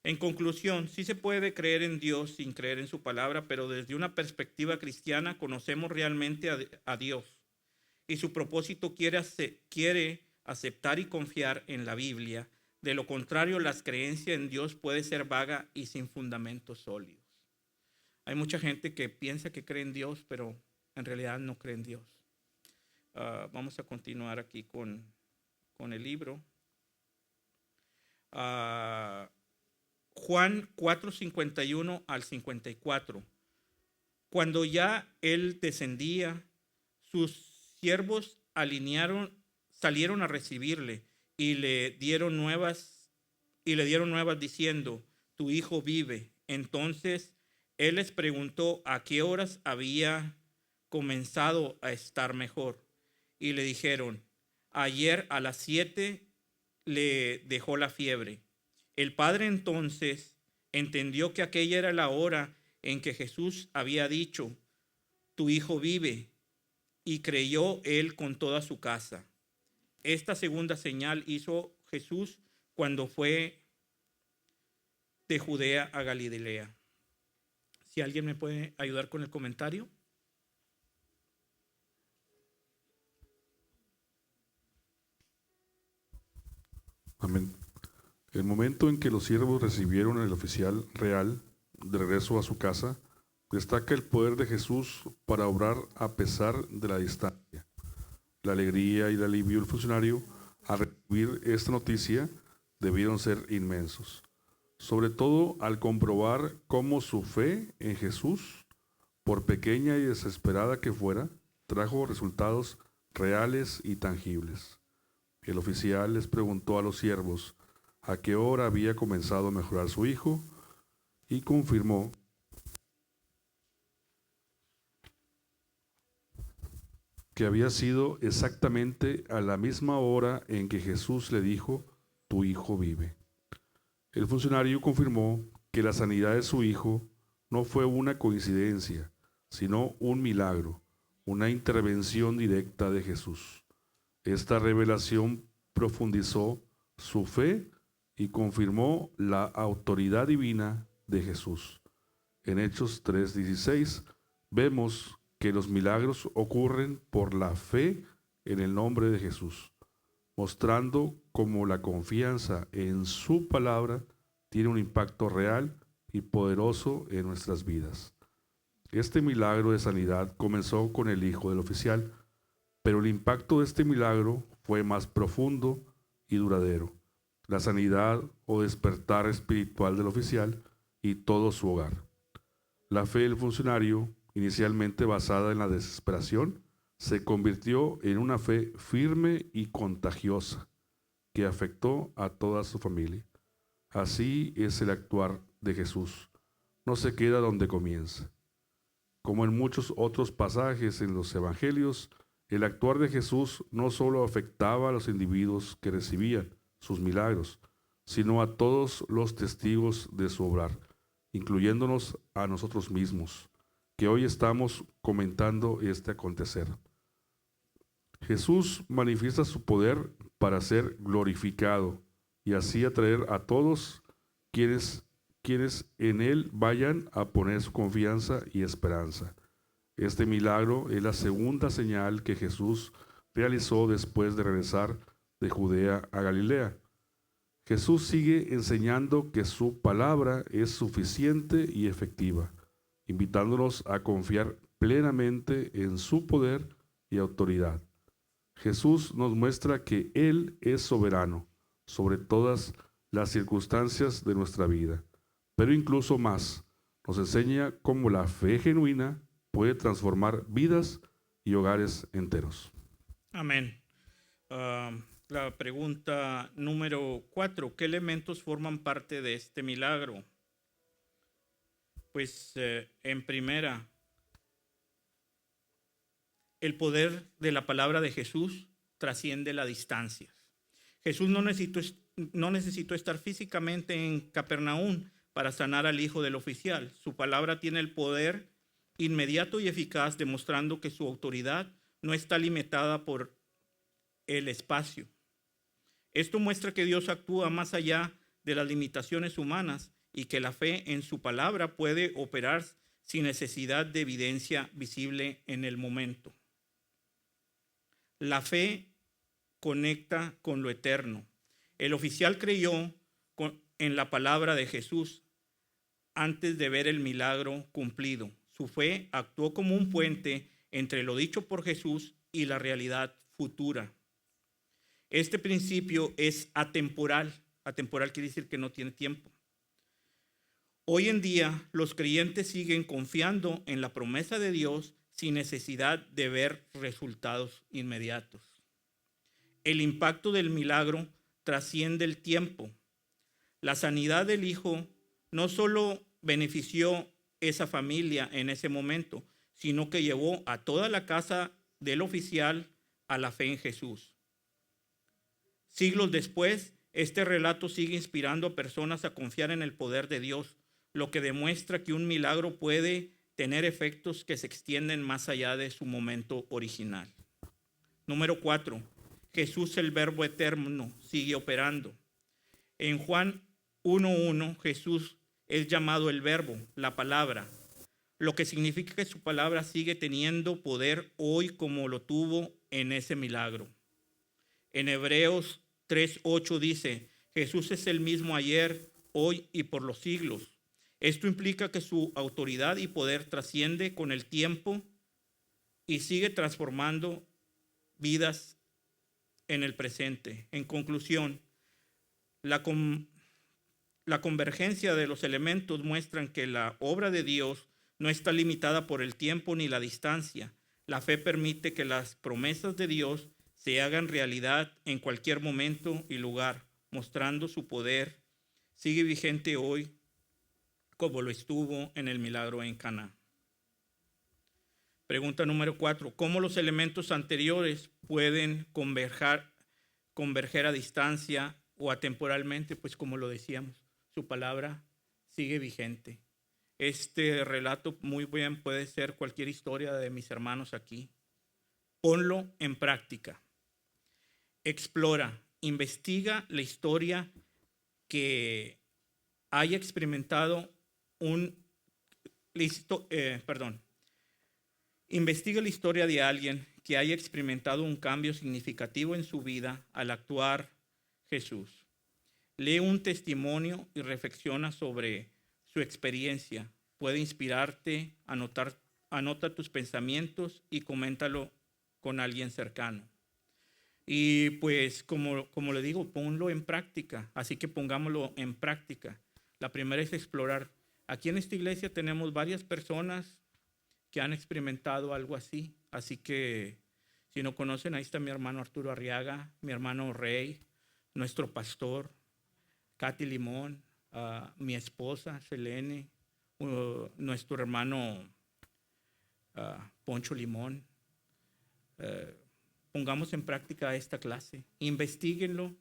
A: En conclusión, sí se puede creer en Dios sin creer en su palabra, pero desde una perspectiva cristiana conocemos realmente a Dios. Y su propósito quiere aceptar y confiar en la Biblia. De lo contrario, la creencia en Dios puede ser vaga y sin fundamentos sólidos. Hay mucha gente que piensa que cree en Dios, pero en realidad no cree en Dios. Vamos a continuar aquí con el libro. Juan 4:51 al 54. Cuando ya él descendía, sus siervos salieron a recibirle y le dieron nuevas diciendo, tu hijo vive. Entonces él les preguntó a qué horas había comenzado a estar mejor. Y le dijeron, ayer a las 7 le dejó la fiebre. El padre entonces entendió que aquella era la hora en que Jesús había dicho, tu hijo vive, y creyó él con toda su casa. Esta segunda señal hizo Jesús cuando fue de Judea a Galilea. Si alguien me puede ayudar con el comentario.
B: Amén. El momento en que los siervos recibieron al oficial real de regreso a su casa, destaca el poder de Jesús para obrar a pesar de la distancia. La alegría y el alivio del funcionario al recibir esta noticia debieron ser inmensos, sobre todo al comprobar cómo su fe en Jesús, por pequeña y desesperada que fuera, trajo resultados reales y tangibles. El oficial les preguntó a los siervos a qué hora había comenzado a mejorar su hijo y confirmó que había sido exactamente a la misma hora en que Jesús le dijo, tu hijo vive. El funcionario confirmó que la sanidad de su hijo no fue una coincidencia, sino un milagro, una intervención directa de Jesús. Esta revelación profundizó su fe y confirmó la autoridad divina de Jesús. En Hechos 3:16 vemos que los milagros ocurren por la fe en el nombre de Jesús, mostrando cómo la confianza en su palabra tiene un impacto real y poderoso en nuestras vidas. Este milagro de sanidad comenzó con el hijo del oficial, pero el impacto de este milagro fue más profundo y duradero. La sanidad o despertar espiritual del oficial y todo su hogar. La fe del funcionario, inicialmente basada en la desesperación, se convirtió en una fe firme y contagiosa que afectó a toda su familia. Así es el actuar de Jesús. No se queda donde comienza. Como en muchos otros pasajes en los evangelios, el actuar de Jesús no solo afectaba a los individuos que recibían sus milagros, sino a todos los testigos de su obrar, incluyéndonos a nosotros mismos, que hoy estamos comentando este acontecer. Jesús manifiesta su poder para ser glorificado y así atraer a todos quienes en Él vayan a poner su confianza y esperanza. Este milagro es la segunda señal que Jesús realizó después de regresar de Judea a Galilea. Jesús sigue enseñando que su palabra es suficiente y efectiva, invitándonos a confiar plenamente en su poder y autoridad. Jesús nos muestra que Él es soberano sobre todas las circunstancias de nuestra vida, pero incluso más, nos enseña cómo la fe genuina puede transformar vidas y hogares enteros.
A: Amén. La pregunta número 4, ¿qué elementos forman parte de este milagro? Pues en primera, el poder de la palabra de Jesús trasciende las distancias. Jesús no necesitó estar físicamente en Capernaum para sanar al hijo del oficial. Su palabra tiene el poder inmediato y eficaz, demostrando que su autoridad no está limitada por el espacio. Esto muestra que Dios actúa más allá de las limitaciones humanas y que la fe en su palabra puede operar sin necesidad de evidencia visible en el momento. La fe conecta con lo eterno. El oficial creyó en la palabra de Jesús antes de ver el milagro cumplido. Su fe actuó como un puente entre lo dicho por Jesús y la realidad futura. Este principio es atemporal. Atemporal quiere decir que no tiene tiempo. Hoy en día, los creyentes siguen confiando en la promesa de Dios sin necesidad de ver resultados inmediatos. El impacto del milagro trasciende el tiempo. La sanidad del hijo no solo benefició esa familia en ese momento, sino que llevó a toda la casa del oficial a la fe en Jesús. Siglos después, este relato sigue inspirando a personas a confiar en el poder de Dios, lo que demuestra que un milagro puede tener efectos que se extienden más allá de su momento original. Número 4. Jesús, el Verbo eterno, sigue operando. En Juan 1:1, Jesús es llamado el Verbo, la palabra, lo que significa que su palabra sigue teniendo poder hoy como lo tuvo en ese milagro. En Hebreos 3:8 dice, Jesús es el mismo ayer, hoy y por los siglos. Esto implica que su autoridad y poder trasciende con el tiempo y sigue transformando vidas en el presente. En conclusión, la convergencia de los elementos muestran que la obra de Dios no está limitada por el tiempo ni la distancia. La fe permite que las promesas de Dios se hagan realidad en cualquier momento y lugar, mostrando su poder. Sigue vigente hoy como lo estuvo en el milagro en Caná. Pregunta número 4. ¿Cómo los elementos anteriores pueden converger a distancia o atemporalmente? Pues como lo decíamos, su palabra sigue vigente. Este relato muy bien puede ser cualquier historia de mis hermanos aquí. Ponlo en práctica. Explora, investiga la historia que haya experimentado Investiga la historia de alguien que haya experimentado un cambio significativo en su vida al actuar Jesús. Lee un testimonio y reflexiona sobre su experiencia. Puede inspirarte, anota tus pensamientos y coméntalo con alguien cercano. Y pues como le digo, ponlo en práctica. Así que pongámoslo en práctica. La primera es explorar. Aquí en esta iglesia tenemos varias personas que han experimentado algo así. Así que si no conocen, ahí está mi hermano Arturo Arriaga, mi hermano Rey, nuestro pastor, Katy Limón, mi esposa Selene, nuestro hermano Poncho Limón. Pongamos en práctica esta clase, investíguenlo.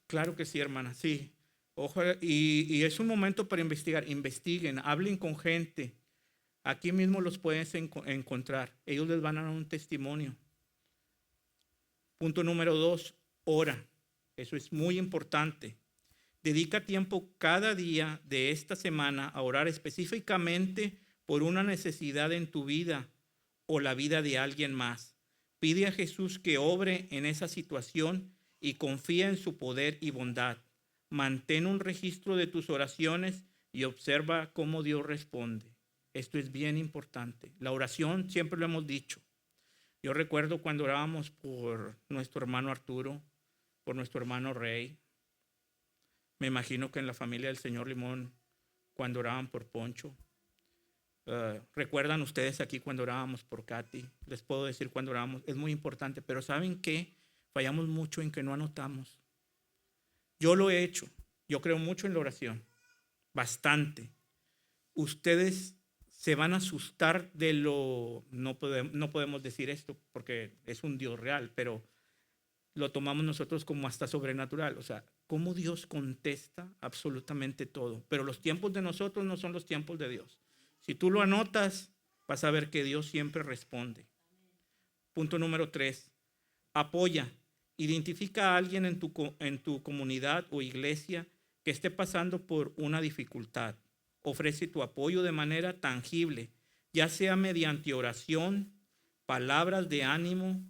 A: Claro que sí, hermana, sí. Ojalá, y es un momento para investigar. Investiguen, hablen con gente. Aquí mismo los puedes encontrar. Ellos les van a dar un testimonio. Punto número 2, ora. Eso es muy importante. Dedica tiempo cada día de esta semana a orar específicamente por una necesidad en tu vida o la vida de alguien más. Pide a Jesús que obre en esa situación y confía en su poder y bondad. Mantén un registro de tus oraciones y observa cómo Dios responde. Esto es bien importante. La oración, siempre lo hemos dicho. Yo recuerdo cuando orábamos por nuestro hermano Arturo, por nuestro hermano Rey. Me imagino que en la familia del señor Limón, cuando oraban por Poncho. ¿Recuerdan ustedes aquí cuando orábamos por Katy? Les puedo decir cuando orábamos. Es muy importante, pero ¿saben qué? Fallamos mucho en que no anotamos. Yo lo he hecho. Yo creo mucho en la oración. Bastante. Ustedes se van a asustar de lo... No podemos decir esto porque es un Dios real, pero lo tomamos nosotros como hasta sobrenatural. O sea, cómo Dios contesta absolutamente todo. Pero los tiempos de nosotros no son los tiempos de Dios. Si tú lo anotas, vas a ver que Dios siempre responde. Punto número 3. Apoya. Identifica a alguien en tu comunidad o iglesia que esté pasando por una dificultad. Ofrece tu apoyo de manera tangible, ya sea mediante oración, palabras de ánimo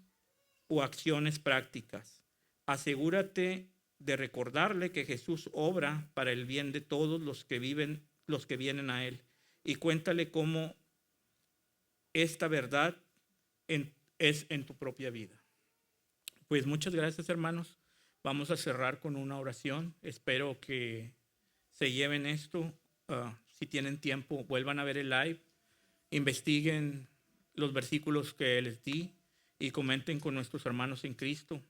A: o acciones prácticas. Asegúrate de recordarle que Jesús obra para el bien de todos los que vienen a Él. Y cuéntale cómo esta verdad es en tu propia vida. Pues muchas gracias, hermanos. Vamos a cerrar con una oración. Espero que se lleven esto. Si tienen tiempo, vuelvan a ver el live. Investiguen los versículos que les di y comenten con nuestros hermanos en Cristo.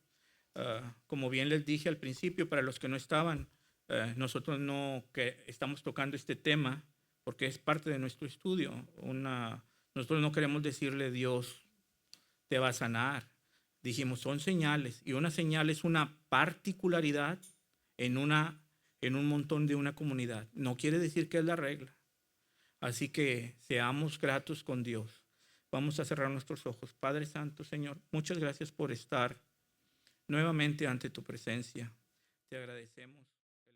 A: Como bien les dije al principio, para los que no estaban, nosotros que estamos tocando este tema porque es parte de nuestro estudio. Nosotros no queremos decirle Dios te va a sanar. Dijimos, son señales, y una señal es una particularidad en un montón de una comunidad. No quiere decir que es la regla. Así que seamos gratos con Dios. Vamos a cerrar nuestros ojos. Padre Santo, Señor, muchas gracias por estar nuevamente ante tu presencia. Te agradecemos.